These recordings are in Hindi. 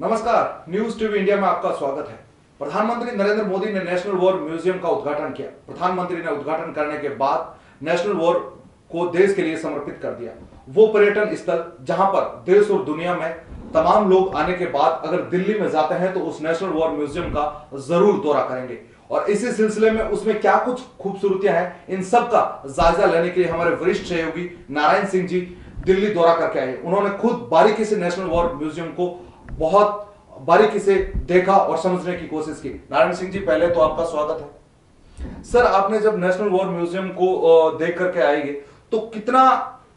नमस्कार, न्यूज टीवी इंडिया में आपका स्वागत है। प्रधानमंत्री नरेंद्र मोदी ने नेशनल वॉर म्यूजियम का उद्घाटन किया। प्रधानमंत्री ने उद्घाटन करने के बाद नेशनल वॉर को देश के लिए समर्पित कर दिया। वो पर्यटन स्थल जहां पर देश और दुनिया में तमाम लोग आने के बाद अगर दिल्ली में जाते हैं तो उस नेशनल वॉर म्यूजियम का जरूर दौरा करेंगे। और इसी सिलसिले में उसमें क्या कुछ खूबसूरतियां हैं, इन सब का जायजा लेने के लिए हमारे वरिष्ठ सहयोगी नारायण सिंह जी दिल्ली दौरा करके आए। उन्होंने खुद बारीकी से नेशनल वॉर म्यूजियम को बहुत बारीकी से देखा और समझने की कोशिश की। नारायण सिंह जी, पहले तो आपका स्वागत है। सर, आपने जब नेशनल वॉर म्यूजियम को देख करके आएंगे तो कितना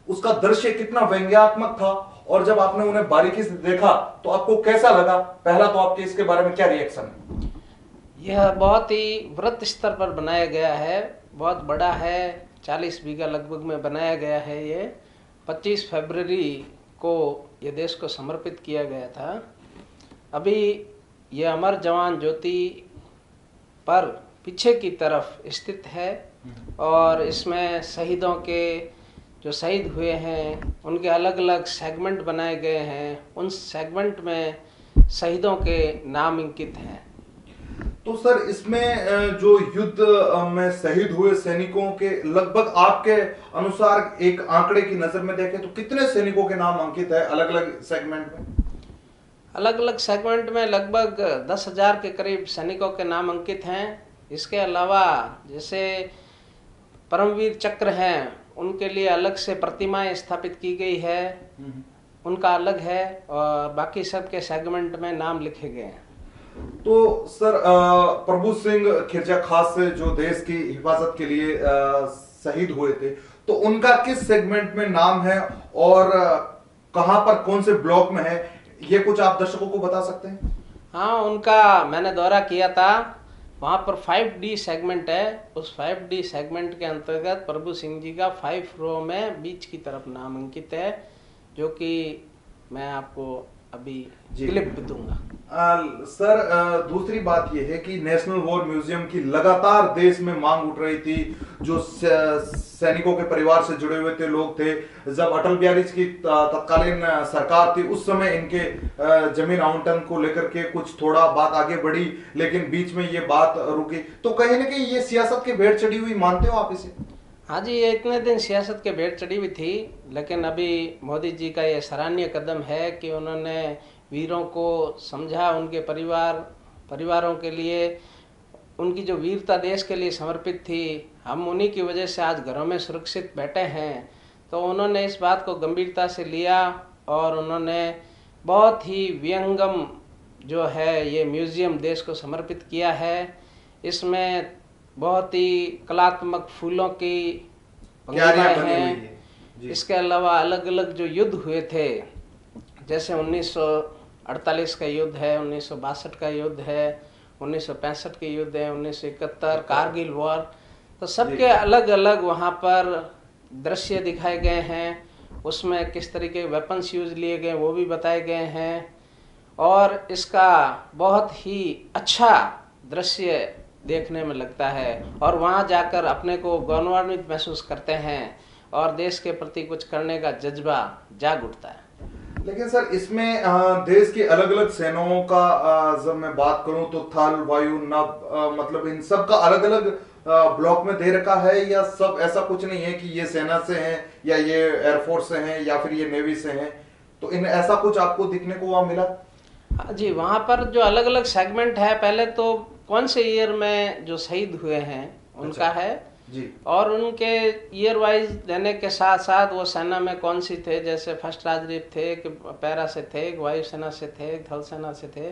उसका दृश्य कितना व्यंग्यात्मक था, और जब आपने उन्हें बारीकी से देखा तो आपको कैसा लगा? पहला तो आपके इसके बारे में क्या रिएक्शन है? यह बहुत ही वृत्त स्तर पर बनाया गया है, बहुत बड़ा है, 40 बीघा लगभग में बनाया गया है। ये 25 फरवरी को ये देश को समर्पित किया गया था। अभी ये अमर जवान ज्योति पर पीछे की तरफ स्थित है और इसमें शहीदों के जो शहीद हुए हैं उनके अलग अलग सेगमेंट बनाए गए हैं। उन सेगमेंट में शहीदों के नाम अंकित हैं। तो सर, इसमें जो युद्ध में शहीद हुए सैनिकों के लगभग आपके अनुसार एक आंकड़े की नजर में देखें तो कितने सैनिकों के नाम अंकित है अलग अलग सेगमेंट में? अलग अलग सेगमेंट में लगभग 10,000 के करीब सैनिकों के नाम अंकित हैं। इसके अलावा जैसे परमवीर चक्र हैं, उनके लिए अलग से प्रतिमाएं स्थापित की गई है, उनका अलग है, और बाकी सबके सेगमेंट में नाम लिखे गए हैं। तो सर, प्रभु सिंह खिरजा खास से जो देश की हिफाजत के लिए शहीद हुए थे, तो उनका किस सेगमेंट में नाम है और कहां पर कौन से ब्लॉक में है, ये कुछ आप दर्शकों को बता सकते हैं? हाँ, उनका मैंने दौरा किया था। वहाँ पर 5D सेगमेंट है। उस 5D सेगमेंट के अंतर्गत प्रभु सिंह जी का 5 रो में बीच की तरफ नाम अंकित है, जो कि मैं आपको अभी क्लिप दूंगा। सर, दूसरी बात यह है कि नेशनल वॉर म्यूजियम की लगातार देश में मांग उठ रही थी। जो सैनिकों के परिवार से जुड़े हुए थे लोग थे, जब अटल बिहारी की तत्कालीन सरकार थी उस समय इनके जमीन आवंटन को लेकर के कुछ थोड़ा बात आगे बढ़ी, लेकिन बीच में ये बात रुकी। तो कहीं ना कहीं ये सियासत के भेंट चढ़ी हुई मानते हो आप इसे? हाँ जी, ये इतने दिन सियासत के भेंट चढ़ी हुई थी, लेकिन अभी मोदी जी का ये सराहनीय कदम है कि उन्होंने वीरों को समझा, उनके परिवारों के लिए उनकी जो वीरता देश के लिए समर्पित थी, हम उन्हीं की वजह से आज घरों में सुरक्षित बैठे हैं। तो उन्होंने इस बात को गंभीरता से लिया और उन्होंने बहुत ही व्यंगम जो है ये म्यूज़ियम देश को समर्पित किया है। इसमें बहुत ही कलात्मक फूलों की पंक्तियाँ हैं। इसके अलावा अलग अलग जो युद्ध हुए थे, जैसे 1948 का युद्ध है, 1962 का युद्ध है, 1965 के युद्ध है, 1971 कारगिल वॉर, तो सबके अलग अलग वहाँ पर दृश्य दिखाए गए हैं। उसमें किस तरीके के वेपन्स यूज लिए गए वो भी बताए गए हैं, और इसका बहुत ही अच्छा दृश्य देखने में लगता है और वहाँ जाकर अपने को गौरवान्वित महसूस करते हैं और देश के प्रति कुछ करने का जज्बा जाग उठता है। लेकिन सर, इसमें देश की अलग अलग सेनाओं का जब मैं बात करूं तो थल, वायु, नभ, मतलब इन सब का अलग अलग ब्लॉक में दे रखा है, या सब ऐसा कुछ नहीं है कि ये सेना से हैं या ये एयरफोर्स से हैं या फिर ये नेवी से हैं? तो इन ऐसा कुछ आपको दिखने को वहां मिला? हाँ जी, वहाँ पर जो अलग अलग सेगमेंट है, पहले तो कौन से ईयर में जो शहीद हुए हैं उनका है जी, और उनके ईयर वाइज देने के साथ साथ वो सेना में कौन सी थे, जैसे फर्स्ट राजदीप थे, कि पैरा से थे, वायुसेना से थे, थल सेना से थे,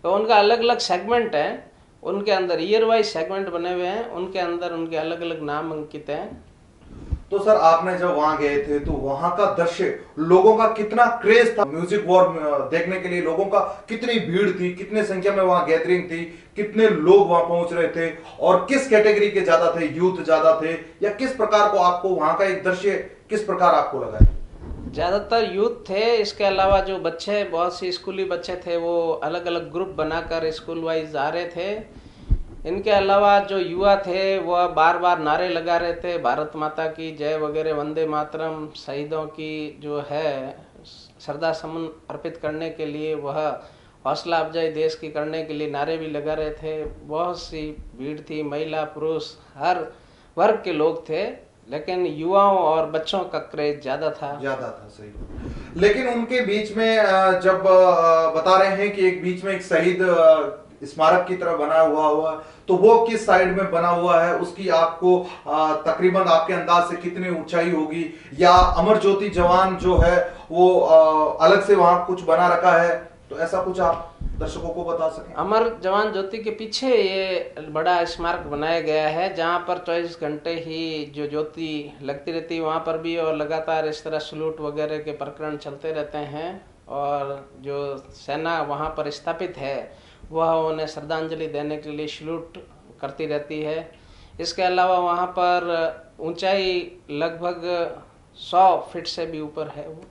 तो उनका अलग अलग सेगमेंट है। उनके अंदर ईयर वाइज सेगमेंट बने हुए हैं, उनके अंदर उनके अलग अलग नाम अंकित हैं। तो सर, आपने जब वहां गए थे तो वहां का दृश्य, लोगों का कितना क्रेज था म्यूजिक वॉर देखने के लिए? लोगों का कितनी भीड़ थी, कितने संख्या में वहां गैदरिंग थी, कितने लोग वहां पहुंच रहे थे, और किस कैटेगरी के ज्यादा थे, यूथ ज्यादा थे, या किस प्रकार को आपको वहां का एक दृश्य किस प्रकार आपको लगा? ज़्यादातर यूथ थे। इसके अलावा जो बच्चे, बहुत से स्कूली बच्चे थे, वो अलग अलग ग्रुप बनाकर स्कूल वाइज आ रहे थे। इनके अलावा जो युवा थे वह बार बार नारे लगा रहे थे, भारत माता की जय वगैरह, वंदे मातरम, शहीदों की जो है श्रद्धा सुमन अर्पित करने के लिए वह हौसला अफजाई देश की करने के लिए नारे भी लगा रहे थे। बहुत सी भीड़ थी, महिला पुरुष हर वर्ग के लोग थे, लेकिन युवाओं और बच्चों का क्रेज ज्यादा था। सही। लेकिन उनके बीच में जब बता रहे हैं कि एक बीच में एक शहीद स्मारक की तरह बना हुआ तो वो किस साइड में बना हुआ है, उसकी आपको तकरीबन आपके अंदाज से कितनी ऊंचाई होगी, या अमर ज्योति जवान जो है वो अलग से वहां कुछ बना रखा है, तो ऐसा कुछ आप दर्शकों को बता सकें। अमर जवान ज्योति के पीछे ये बड़ा स्मारक बनाया गया है, जहाँ पर 24 घंटे ही जो ज्योति लगती रहती है वहाँ पर भी, और लगातार इस तरह सलूट वगैरह के प्रकरण चलते रहते हैं। और जो सेना वहाँ पर स्थापित है वह उन्हें श्रद्धांजलि देने के लिए सलूट करती रहती है। इसके अलावा वहाँ पर ऊंचाई लगभग 100 फीट से भी ऊपर है वो।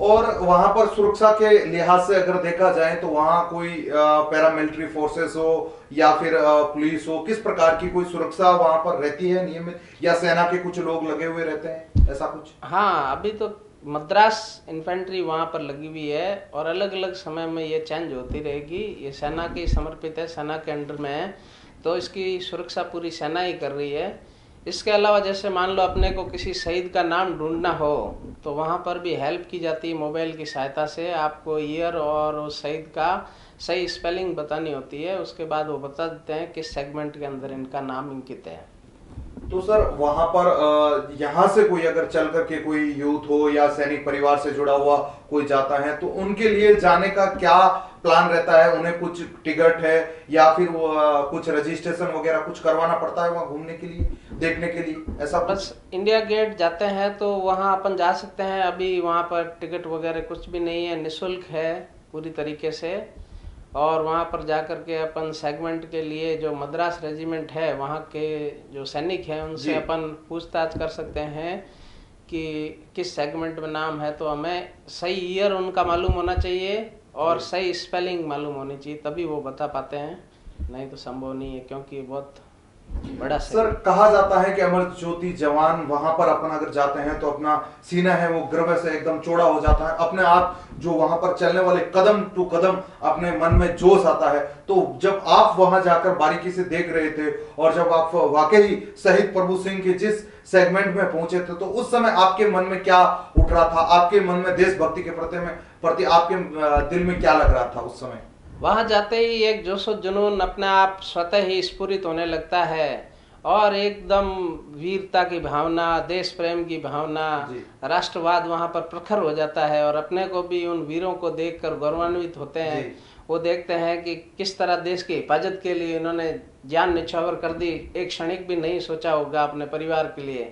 और वहां पर सुरक्षा के लिहाज से अगर देखा जाए तो वहां कोई पैरामिलिट्री फोर्सेस हो या फिर पुलिस हो, किस प्रकार की कोई सुरक्षा वहां पर रहती है नियमित, या सेना के कुछ लोग लगे हुए रहते हैं, ऐसा कुछ? हाँ, अभी तो मद्रास इन्फेंट्री वहाँ पर लगी हुई है और अलग अलग समय में ये चेंज होती रहेगी। ये सेना के समर्पित है, सेना के अंडर में है, तो इसकी सुरक्षा पूरी सेना ही कर रही है। इसके अलावा जैसे मान लो अपने को किसी शहीद का नाम ढूंढना हो तो वहाँ पर भी हेल्प की जाती है मोबाइल की सहायता से। आपको ईयर और उस शहीद का सही स्पेलिंग बतानी होती है, उसके बाद वो बता देते हैं किस सेगमेंट के अंदर इनका नाम अंकित है। तो सर वहां पर यहाँ से कोई अगर चल करके कोई यूथ हो या सैनिक परिवार से जुड़ा हुआ कोई जाता है तो उनके लिए जाने का क्या प्लान रहता है? उन्हें कुछ टिकट है या फिर वो कुछ रजिस्ट्रेशन वगैरह कुछ करवाना पड़ता है वहां घूमने के लिए, देखने के लिए, ऐसा? बस इंडिया गेट जाते हैं तो वहाँ अपन जा सकते हैं। अभी वहाँ पर टिकट वगैरह कुछ भी नहीं है, निःशुल्क है पूरी तरीके से। और वहाँ पर जा कर के अपन सेगमेंट के लिए जो मद्रास रेजिमेंट है वहाँ के जो सैनिक हैं उनसे अपन पूछताछ कर सकते हैं कि किस सेगमेंट में नाम है, तो हमें सही ईयर उनका मालूम होना चाहिए और सही स्पेलिंग मालूम होनी चाहिए, तभी वो बता पाते हैं, नहीं तो संभव नहीं है क्योंकि बहुत बड़ा। सर कहा जाता है कि अमर ज्योति जवान वहां पर अपन अगर जाते हैं तो अपना सीना है वो गर्व से एकदम चौड़ा हो जाता है, अपने आप जो वहां पर चलने वाले कदम टू कदम अपने मन में जोश आता है। तो जब आप वहां जाकर बारीकी से देख रहे थे और जब आप वाकई शहीद प्रभु सिंह के जिस सेगमेंट में पहुंचे थे तो उस समय आपके मन में क्या उठ रहा था? आपके मन में देशभक्ति के प्रति आपके दिल में क्या लग रहा था उस समय? वहां जाते ही एक जोशो जुनून अपने आप स्वतः ही स्फुरित होने लगता है और एकदम वीरता की भावना, देश प्रेम की भावना, राष्ट्रवाद वहां पर प्रखर हो जाता है। और अपने को भी उन वीरों को देखकर गौरवान्वित होते हैं। वो देखते हैं कि किस तरह देश की हिफाजत के लिए इन्होंने जान न्यौछावर कर दी, एक क्षणिक भी नहीं सोचा होगा अपने परिवार के लिए,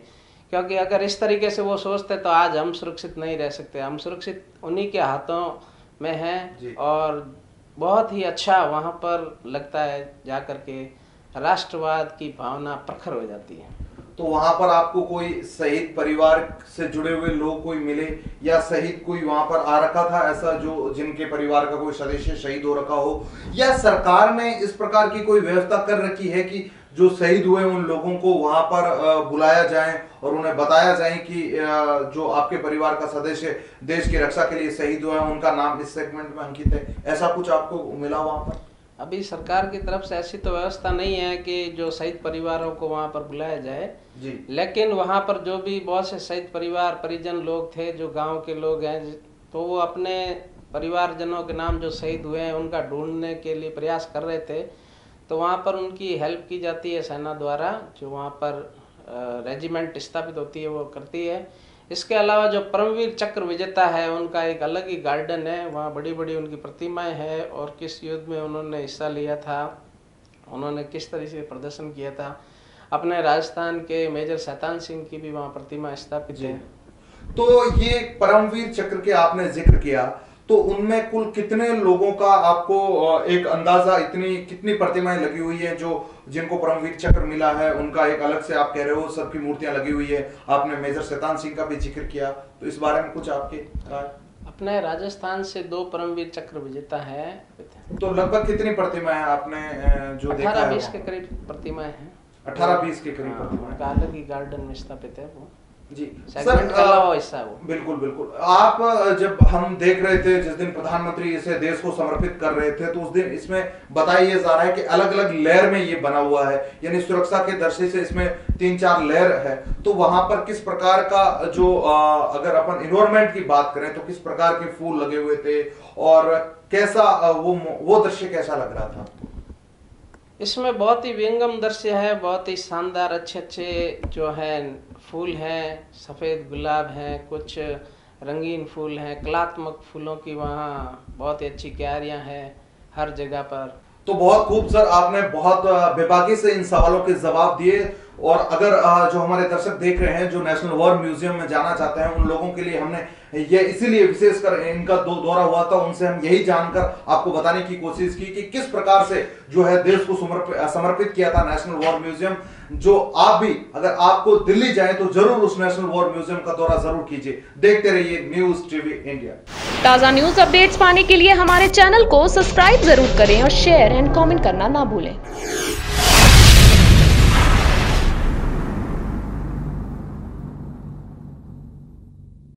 क्योंकि अगर इस तरीके से वो सोचते तो आज हम सुरक्षित नहीं रह सकते। हम सुरक्षित उन्हीं के हाथों में हैं और बहुत ही अच्छा वहाँ पर लगता है जा करके, राष्ट्रवाद की भावना प्रखर हो जाती है। तो वहां पर आपको कोई शहीद परिवार से जुड़े हुए लोग कोई मिले या शहीद कोई वहां पर आ रखा था ऐसा जो जिनके परिवार का कोई सदस्य शहीद हो रखा हो, या सरकार ने इस प्रकार की कोई व्यवस्था कर रखी है कि जो शहीद हुए उन लोगों को वहां पर बुलाया जाए और उन्हें बताया जाए कि जो आपके परिवार का सदस्य देश की रक्षा के लिए शहीद हुआ है उनका नाम इस सेगमेंट में अंकित है, ऐसा कुछ आपको मिला वहां पर? अभी सरकार की तरफ से ऐसी तो व्यवस्था नहीं है कि जो शहीद परिवारों को वहां पर बुलाया जाए जी। लेकिन वहां पर जो भी बहुत से शहीद परिवार परिजन लोग थे, जो गांव के लोग हैं, तो वो अपने परिवारजनों के नाम जो शहीद हुए हैं उनका ढूंढने के लिए प्रयास कर रहे थे। तो वहाँ पर उनकी हेल्प की जाती है सेना द्वारा, जो वहाँ पर रेजिमेंट स्थापित होती है वो करती है। इसके अलावा जो परमवीर चक्र विजेता है उनका एक अलग ही गार्डन है, वहाँ बड़ी बड़ी उनकी प्रतिमाएं हैं और किस युद्ध में उन्होंने हिस्सा लिया था, उन्होंने किस तरह से प्रदर्शन किया था। अपने राजस्थान के मेजर शैतान सिंह की भी वहाँ प्रतिमा स्थापित है। तो ये परमवीर चक्र के आपने जिक्र किया, तो उनमें कुल कितने लोगों का आपको एक अंदाजा, इतनी कितनी प्रतिमाएं लगी हुई है जो जिनको परमवीर चक्र मिला है? उनका एक अलग से आप कह रहे हो सबकी मूर्तियां लगी हुई है, आपने मेजर शैतान सिंह का भी जिक्र किया, तो इस बारे में कुछ आपके? अपने राजस्थान से 2 परमवीर चक्र विजेता है। तो लगभग कितनी प्रतिमाएं आपने जो देखा है? 18-20 के करीब प्रतिमाएं हैं। 18-20 के करीब प्रतिमाएं अलग ही गार्डन में स्थापित है वो। जी सेगमेंट का लावा हिस्सा वो। बिल्कुल बिल्कुल। आप जब हम देख रहे थे जिस दिन प्रधानमंत्री इसे देश को समर्पित कर रहे थे, तो उस दिन इसमें बताया जा रहा है कि अलग अलग लेयर में ये बना हुआ है, यानी सुरक्षा के दृष्टि से इसमें 3-4 लेयर है। तो वहां पर किस प्रकार का जो अगर अपन इन्वायरमेंट की बात करें तो किस प्रकार के फूल लगे हुए थे और कैसा वो दृश्य कैसा लग रहा था? इसमें बहुत ही विहंगम दृश्य है, बहुत ही शानदार अच्छे अच्छे जो है फूल हैं, सफ़ेद गुलाब हैं, कुछ रंगीन फूल हैं, कलात्मक फूलों की वहाँ बहुत ही अच्छी क्यारियाँ हैं हर जगह पर। तो बहुत खूब सर, आपने बहुत बेबाकी से इन सवालों के जवाब दिए। और अगर जो हमारे दर्शक देख रहे हैं जो नेशनल वॉर म्यूजियम में जाना चाहते हैं, उन लोगों के लिए हमने ये इसीलिए विशेषकर इनका दौरा हुआ था, उनसे हम यही जानकर आपको बताने की कोशिश की कि किस प्रकार से जो है देश को समर्पित किया था नेशनल वॉर म्यूजियम। जो आप भी अगर आपको दिल्ली जाए तो जरूर उस नेशनल वॉर म्यूजियम का दौरा जरूर कीजिए। देखते रहिए न्यूज टीवी इंडिया। ताज़ा न्यूज अपडेट्स पाने के लिए हमारे चैनल को सब्सक्राइब जरूर करें और शेयर एंड कमेंट करना ना भूलें।